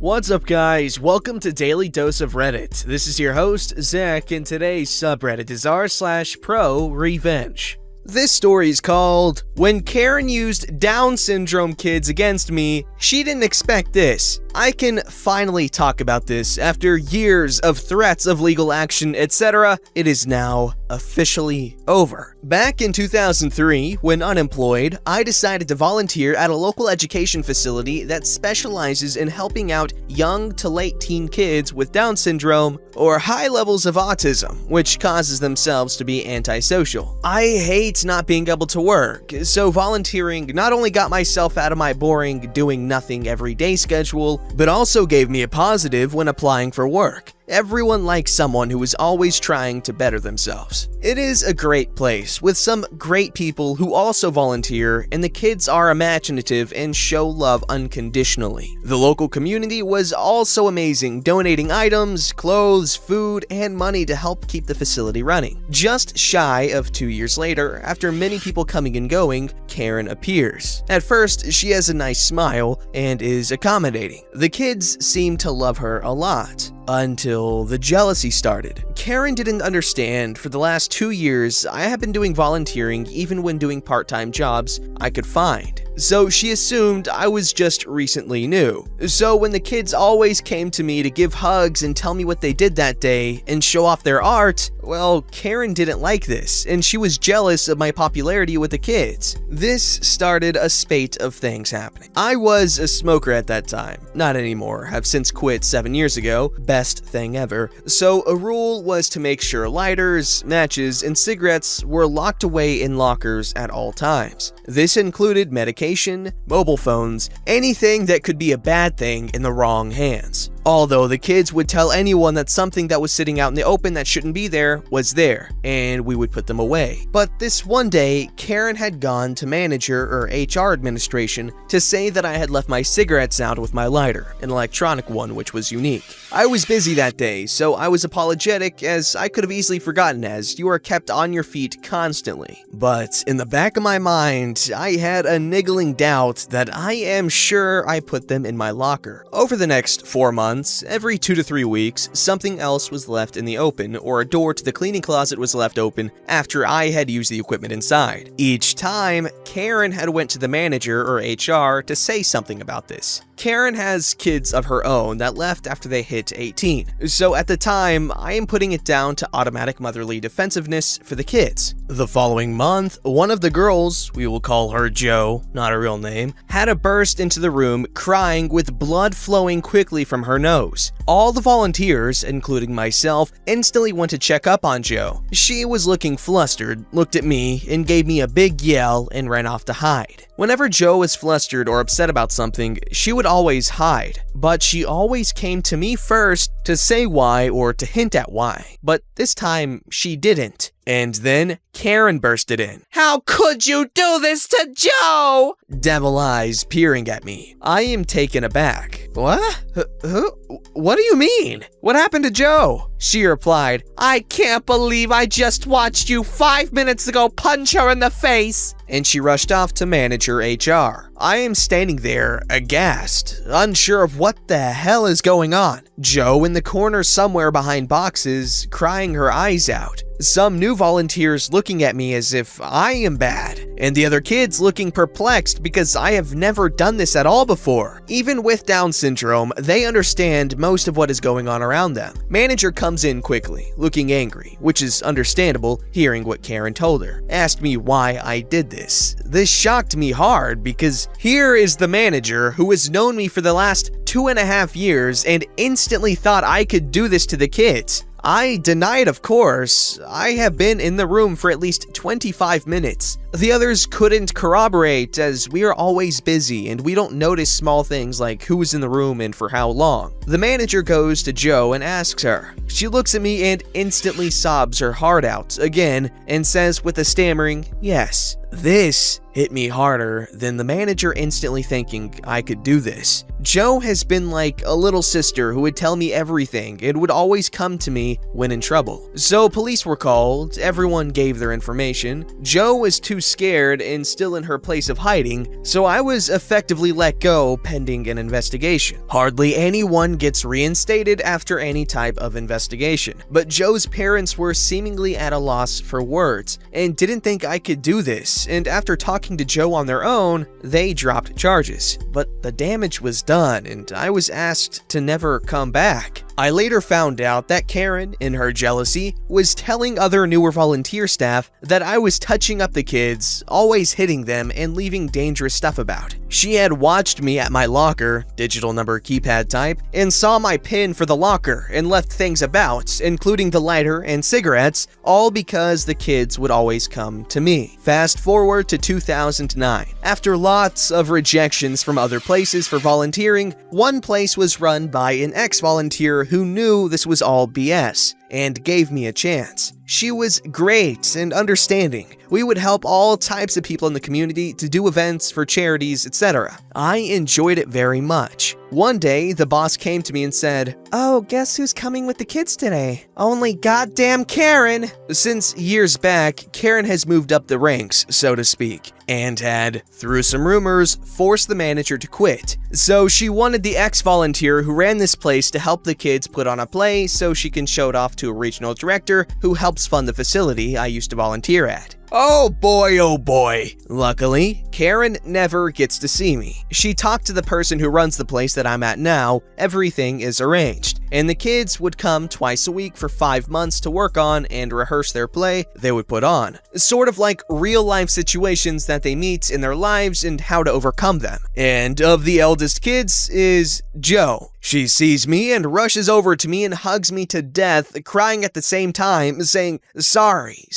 What's up, guys? Welcome to Daily Dose of Reddit. This is your host, Zach, and today's subreddit is r/ProRevenge. This story is called, "When Karen Used Down Syndrome Kids Against Me, She Didn't Expect This." I can finally talk about this after years of threats of legal action, etc. It is now officially over. Back in 2003, when unemployed, I decided to volunteer at a local education facility that specializes in helping out young to late teen kids with Down syndrome or high levels of autism, which causes themselves to be antisocial. I hate not being able to work, so volunteering not only got myself out of my boring doing nothing everyday schedule, but also gave me a positive when applying for work. Everyone likes someone who is always trying to better themselves. It is a great place with some great people who also volunteer, and the kids are imaginative and show love unconditionally. The local community was also amazing, donating items, clothes, food, and money to help keep the facility running. Just shy of 2 years later, after many people coming and going, Karen appears. At first, she has a nice smile and is accommodating. The kids seem to love her a lot. Until the jealousy started. Karen didn't understand. For the last 2 years, I have been doing volunteering even when doing part-time jobs I could find. So she assumed I was just recently new. So when the kids always came to me to give hugs and tell me what they did that day and show off their art, well, Karen didn't like this, and she was jealous of my popularity with the kids. This started a spate of things happening. I was a smoker at that time. Not anymore. Have since quit 7 years ago. Best thing ever. So a rule was to make sure lighters, matches, and cigarettes were locked away in lockers at all times. This included medication, mobile phones, anything that could be a bad thing in the wrong hands. Although the kids would tell anyone that something that was sitting out in the open that shouldn't be there was there, and we would put them away. But this one day, Karen had gone to manager or HR administration to say that I had left my cigarettes out with my lighter, an electronic one which was unique. I was busy that day, so I was apologetic, as I could have easily forgotten, as you are kept on your feet constantly. But in the back of my mind, I had a niggling doubt that I am sure I put them in my locker. Over the next 4 months, every 2 to 3 weeks, something else was left in the open, or a door to the cleaning closet was left open after I had used the equipment inside. Each time, Karen had went to the manager or HR to say something about this. Karen has kids of her own that left after they hit 18. So at the time, I am putting it down to automatic motherly defensiveness for the kids. The following month, one of the girls, we will call her Jo, not a real name, had a burst into the room crying with blood flowing quickly from her nose. All the volunteers, including myself, instantly went to check up on Jo. She was looking flustered, looked at me, and gave me a big yell and ran off to hide. Whenever Jo was flustered or upset about something, she would always hide, but she always came to me first to say why or to hint at why. But this time, she didn't. And then Karen bursted in. "How could you do this to Jo?" Devil eyes peering at me. I am taken aback. "What? Who? What do you mean? What happened to Jo?" She replied, "I can't believe I just watched you 5 minutes ago punch her in the face." And she rushed off to manager HR. I am standing there, aghast, unsure of what the hell is going on. Jo in the corner somewhere behind boxes, crying her eyes out. Some new volunteers looking at me as if I am bad, and the other kids looking perplexed because I have never done this at all before. Even with Down syndrome, they understand most of what is going on around them. Manager comes in quickly, looking angry, which is understandable hearing what Karen told her. Asked me why I did this. This shocked me hard because here is the manager who has known me for the last 2.5 years and instantly thought I could do this to the kids. I denied, of course. I have been in the room for at least 25 minutes. The others couldn't corroborate, as we are always busy and we don't notice small things like who was in the room and for how long. The manager goes to Jo and asks her. She looks at me and instantly sobs her heart out again and says with a stammering, "Yes." This hit me harder than the manager instantly thinking I could do this. Joe has been like a little sister who would tell me everything and would always come to me when in trouble. So police were called, everyone gave their information. Joe was too scared and still in her place of hiding, so I was effectively let go pending an investigation. Hardly anyone gets reinstated after any type of investigation, but Joe's parents were seemingly at a loss for words and didn't think I could do this, and after talking to Joe on their own, they dropped charges. But the damage was done, and I was asked to never come back. I later found out that Karen, in her jealousy, was telling other newer volunteer staff that I was touching up the kids, always hitting them, and leaving dangerous stuff about. She had watched me at my locker, digital number keypad type, and saw my pin for the locker and left things about, including the lighter and cigarettes, all because the kids would always come to me. Fast forward to 2009. After lots of rejections from other places for volunteering, one place was run by an ex-volunteer who knew this was all BS and gave me a chance. She was great and understanding. We would help all types of people in the community to do events for charities, etc. I enjoyed it very much. One day, the boss came to me and said, "Oh, guess who's coming with the kids today? Only goddamn Karen!" Since years back, Karen has moved up the ranks, so to speak, and had, through some rumors, forced the manager to quit. So she wanted the ex-volunteer who ran this place to help the kids put on a play so she can show it off to a regional director who helps fund the facility I used to volunteer at. Oh boy, oh boy. Luckily, Karen never gets to see me. She talked to the person who runs the place that I'm at now, everything is arranged, and the kids would come twice a week for 5 months to work on and rehearse their play they would put on. Sort of like real-life situations that they meet in their lives and how to overcome them. And of the eldest kids is Joe. She sees me and rushes over to me and hugs me to death, crying at the same time, saying, sorry,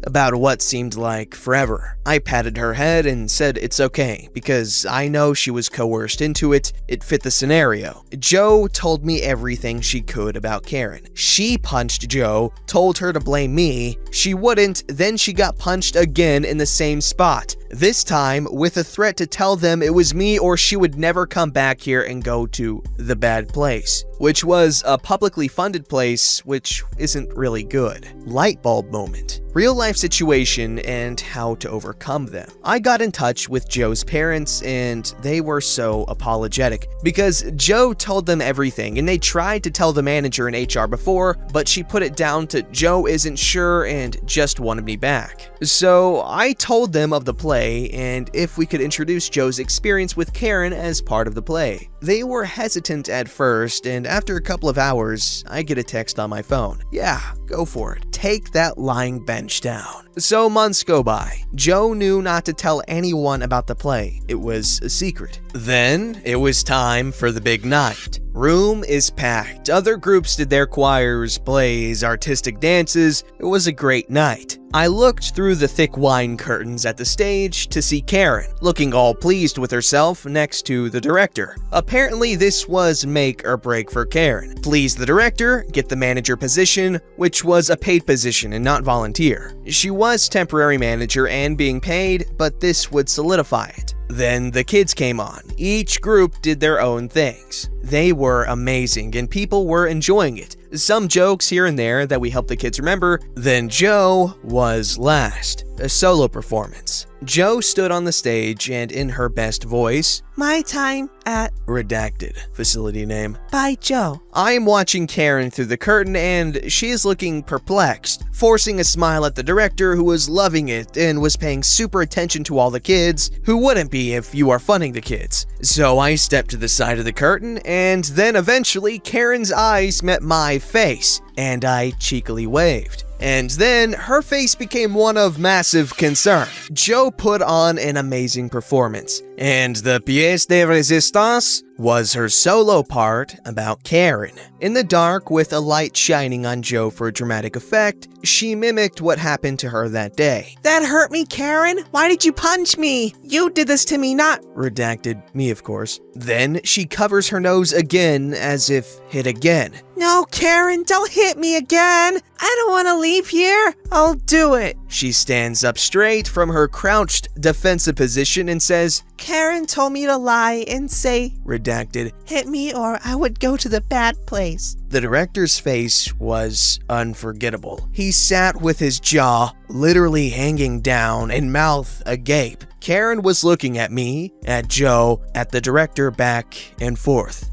about what seemed like forever. I patted her head and said it's okay, because I know she was coerced into it. It fit the scenario. Joe told me everything she could about Karen. She punched Joe, told her to blame me. She wouldn't, then she got punched again in the same spot. This time with a threat to tell them it was me or she would never come back here and go to the bad place, which was a publicly funded place, which isn't really good. Light bulb moment. Real life situation and how to overcome them. I got in touch with Joe's parents and they were so apologetic because Joe told them everything and they tried to tell the manager in HR before, but she put it down to Joe isn't sure and just wanted me back. So I told them of the play and if we could introduce Joe's experience with Karen as part of the play. They were hesitant at first, and after a couple of hours, I get a text on my phone. Yeah, go for it. Take that lying bench down. So months go by. Joe knew not to tell anyone about the play. It was a secret. Then it was time for the big night. Room is packed. Other groups did their choirs, plays, artistic dances. It was a great night. I looked through the thick wine curtains at the stage to see Karen, looking all pleased with herself next to the director. Apparently this was make or break for Karen. Please the director, get the manager position, which was a paid position and not volunteer. She was temporary manager and being paid, but this would solidify it. Then the kids came on. Each group did their own things. They were amazing and people were enjoying it. Some jokes here and there that we helped the kids remember. Then Joe was last. A solo performance. Joe stood on the stage and in her best voice, "My time at redacted facility name by Joe." I am watching Karen through the curtain and she is looking perplexed, forcing a smile at the director who was loving it and was paying super attention to all the kids, who wouldn't be if you are funding the kids. So I stepped to the side of the curtain and then eventually Karen's eyes met my face and I cheekily waved. And then her face became one of massive concern. Joe put on an amazing performance, And the pièce de résistance was her solo part about Karen. In the dark, with a light shining on Joe for dramatic effect, she mimicked what happened to her that day. That hurt me, Karen. Why did you punch me? You did this to me, not... Redacted, me of course. Then she covers her nose again as if hit again. No, Karen, don't hit me again. I don't want to leave here. I'll do it. She stands up straight from her crouched defensive position and says, Karen told me to lie and say, redacted, hit me or I would go to the bad place. The director's face was unforgettable. He sat with his jaw literally hanging down and mouth agape. Karen was looking at me, at Joe, at the director, back and forth.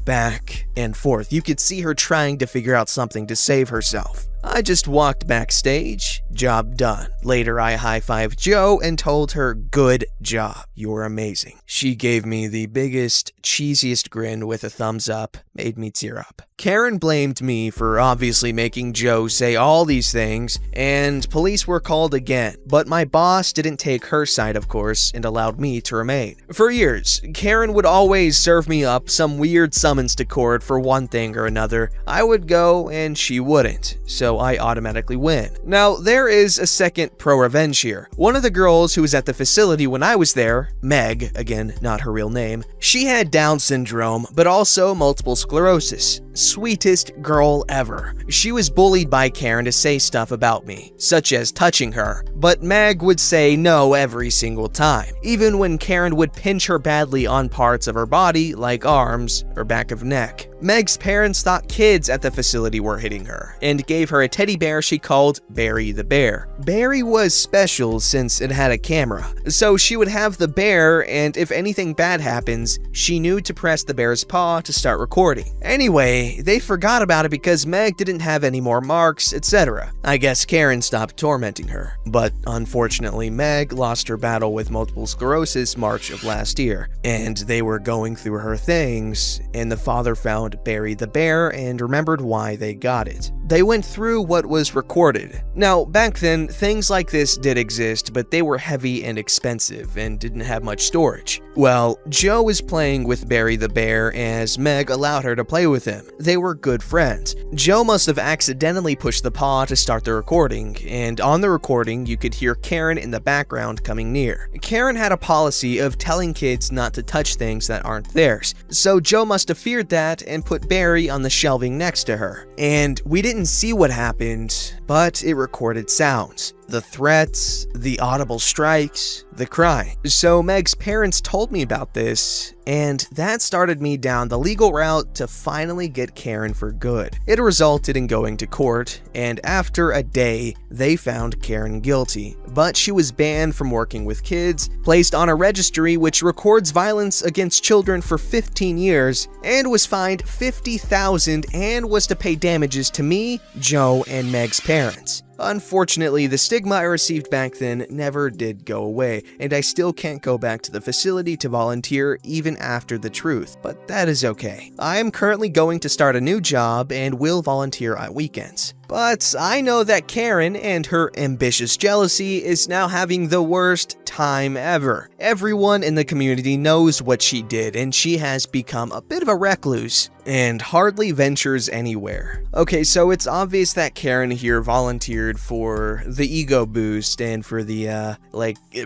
You could see her trying to figure out something to save herself. I just walked backstage, job done. Later, I high-fived Joe and told her, good job, you're amazing. She gave me the biggest, cheesiest grin with a thumbs up, made me tear up. Karen blamed me for obviously making Joe say all these things, and police were called again. But my boss didn't take her side, of course, and allowed me to remain. For years, Karen would always serve me up some weird summons to court for one thing or another. I would go, and she wouldn't, so I automatically win. Now, there is a second ProRevenge here. One of the girls who was at the facility when I was there, Meg, again, not her real name, she had Down syndrome, but also multiple sclerosis. Sweetest girl ever. She was bullied by Karen to say stuff about me, such as touching her, but Meg would say no every single time, even when Karen would pinch her badly on parts of her body like arms or back of neck. Meg's parents thought kids at the facility were hitting her, and gave her a teddy bear she called Barry the Bear. Barry was special since it had a camera, so she would have the bear, and if anything bad happens, she knew to press the bear's paw to start recording. Anyway, they forgot about it because Meg didn't have any more marks, etc. I guess Karen stopped tormenting her. But unfortunately, Meg lost her battle with multiple sclerosis March of last year, and they were going through her things, and the father found Barry the Bear and remembered why they got it. They went through what was recorded. Now, back then, things like this did exist, but they were heavy and expensive and didn't have much storage. Well, Joe was playing with Barry the Bear as Meg allowed her to play with him. They were good friends. Joe must have accidentally pushed the paw to start the recording, and on the recording, you could hear Karen in the background coming near. Karen had a policy of telling kids not to touch things that aren't theirs, so Joe must have feared that and put Barry on the shelving next to her. And we didn't see what happened, but it recorded sounds. The threats, the audible strikes, the crying. So Meg's parents told me about this, and that started me down the legal route to finally get Karen for good. It resulted in going to court, and after a day, they found Karen guilty. But she was banned from working with kids, placed on a registry which records violence against children for 15 years, and was fined $50,000 and was to pay damages to me, Joe, and Meg's parents. Unfortunately, the stigma I received back then never did go away, and I still can't go back to the facility to volunteer even after the truth, but that is okay. I am currently going to start a new job and will volunteer on weekends. But I know that Karen and her ambitious jealousy is now having the worst time ever. Everyone in the community knows what she did, and she has become a bit of a recluse and hardly ventures anywhere. Okay, so it's obvious that Karen here volunteered for the ego boost and for the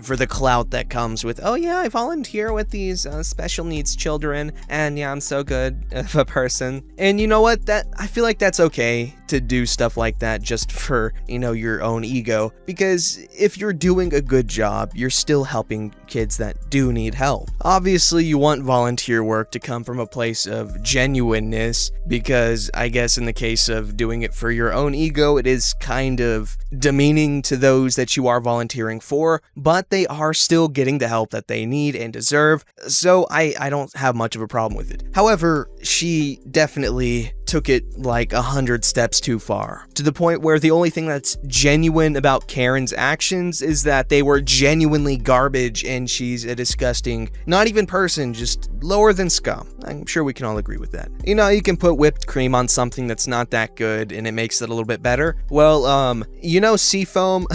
for the clout that comes with, oh yeah, I volunteer with these special needs children, and yeah, I'm so good of a person. And you know what? I feel like that's okay to do stuff like that just for, your own ego, because if you're doing a good job, you're still helping kids that do need help. Obviously, you want volunteer work to come from a place of genuineness, because I guess in the case of doing it for your own ego, it is kind of demeaning to those that you are volunteering for, but they are still getting the help that they need and deserve, so I don't have much of a problem with it. However, she definitely took it like 100 steps too far, to the point where the only thing that's genuine about Karen's actions is that they were genuinely garbage and she's a disgusting, not even person, just lower than scum. I'm sure we can all agree with that. You know, you can put whipped cream on something that's not that good and it makes it a little bit better. Well, you know seafoam?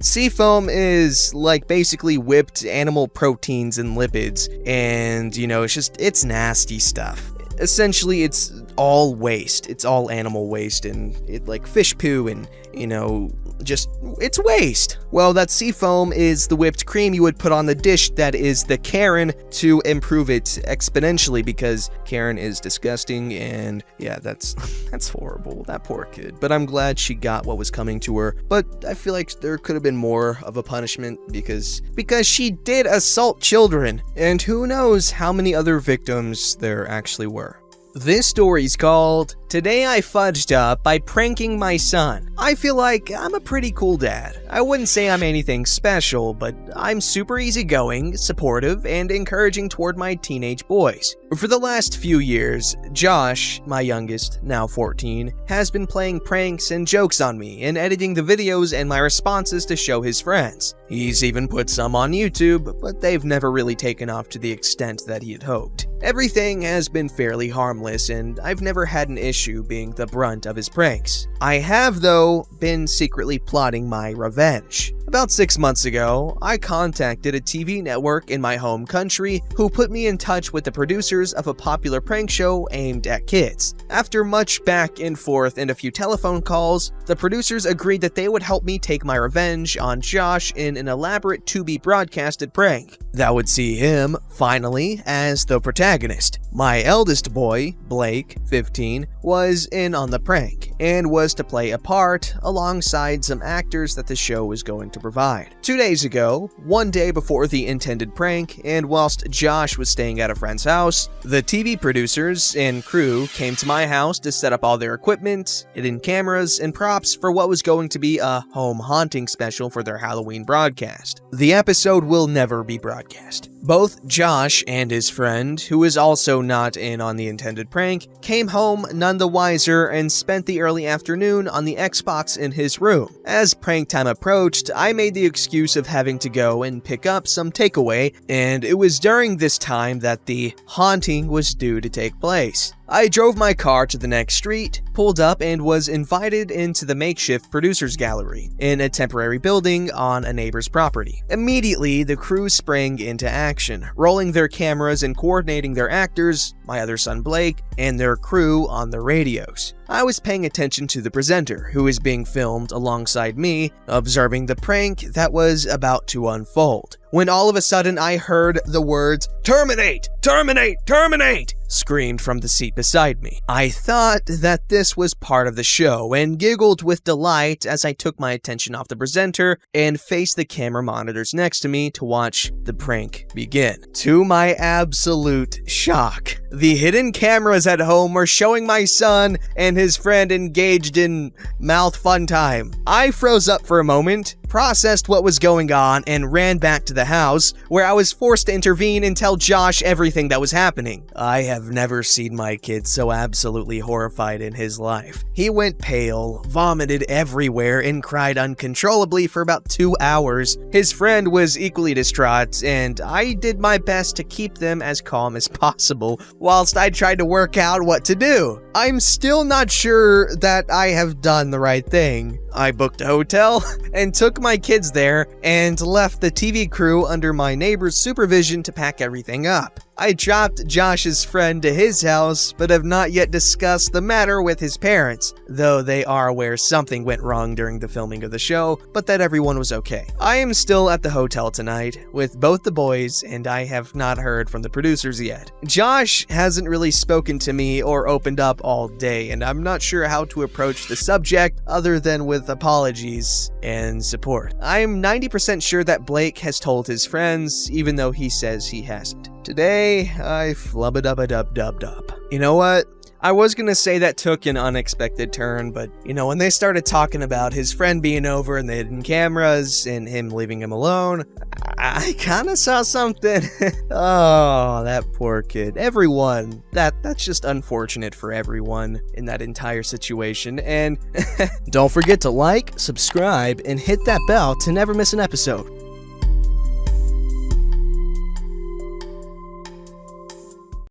Seafoam is like basically whipped animal proteins and lipids, and you know, it's nasty stuff. Essentially, it's all waste. It's all animal waste, and it like fish poo and, you know, just, it's waste. Well, that seafoam is the whipped cream you would put on the dish that is the Karen to improve it exponentially, because Karen is disgusting, and yeah, that's horrible. That poor kid. But I'm glad she got what was coming to her. But I feel like there could have been more of a punishment because she did assault children, and who knows how many other victims there actually were. This story's called Today I Fudged Up by Pranking My Son. I feel like I'm a pretty cool dad. I wouldn't say I'm anything special, but I'm super easygoing, supportive, and encouraging toward my teenage boys. For the last few years, Josh, my youngest, now 14, has been playing pranks and jokes on me and editing the videos and my responses to show his friends. He's even put some on YouTube, but they've never really taken off to the extent that he had hoped. Everything has been fairly harmless, and I've never had an issue being the brunt of his pranks. I have, though, been secretly plotting my revenge. About 6 months ago, I contacted a TV network in my home country who put me in touch with the producers of a popular prank show aimed at kids. After much back and forth and a few telephone calls, the producers agreed that they would help me take my revenge on Josh in an elaborate to-be-broadcasted prank that would see him, finally, as the protagonist. My eldest boy, Blake, 15, was in on the prank and was to play a part alongside some actors that the show was going to provide. 2 days ago, one day before the intended prank, and whilst Josh was staying at a friend's house, the TV producers and crew came to my house to set up all their equipment, hidden cameras, and props for what was going to be a home haunting special for their Halloween broadcast. The episode will never be broadcast. Both Josh and his friend, who is also not in on the intended prank, came home none the wiser and spent the early afternoon on the Xbox in his room. As prank time approached, I made the excuse of having to go and pick up some takeaway, and it was during this time that the haunting was due to take place. I drove my car to the next street, pulled up, and was invited into the makeshift producer's gallery in a temporary building on a neighbor's property. Immediately, the crew sprang into action, rolling their cameras and coordinating their actors, my other son Blake, and their crew on the radios. I was paying attention to the presenter, who was being filmed alongside me, observing the prank that was about to unfold, when all of a sudden I heard the words, "Terminate! Terminate! Terminate!" screamed from the seat beside me. I thought that this was part of the show and giggled with delight as I took my attention off the presenter and faced the camera monitors next to me to watch the prank begin. To my absolute shock, the hidden cameras at home were showing my son and his friend engaged in mouth fun time. I froze up for a moment, processed what was going on, and ran back to the house, where I was forced to intervene and tell Josh everything that was happening. I have never seen my kid so absolutely horrified in his life. He went pale, vomited everywhere, and cried uncontrollably for about 2 hours. His friend was equally distraught, and I did my best to keep them as calm as possible, whilst I tried to work out what to do. I'm still not sure that I have done the right thing. I booked a hotel and took my kids there and left the TV crew under my neighbor's supervision to pack everything up. I dropped Josh's friend to his house, but have not yet discussed the matter with his parents, though they are aware something went wrong during the filming of the show, but that everyone was okay. I am still at the hotel tonight with both the boys, and I have not heard from the producers yet. Josh hasn't really spoken to me or opened up all day, and I'm not sure how to approach the subject other than with apologies and support. I'm 90% sure that Blake has told his friends, even though he says he hasn't. Today, I flub-a-dub-a-dub-dub-dub. You know what? I was gonna say that took an unexpected turn, but, when they started talking about his friend being over and the hidden cameras and him leaving him alone, I kinda saw something. Oh, that poor kid. Everyone. That's just unfortunate for everyone in that entire situation. And don't forget to like, subscribe, and hit that bell to never miss an episode.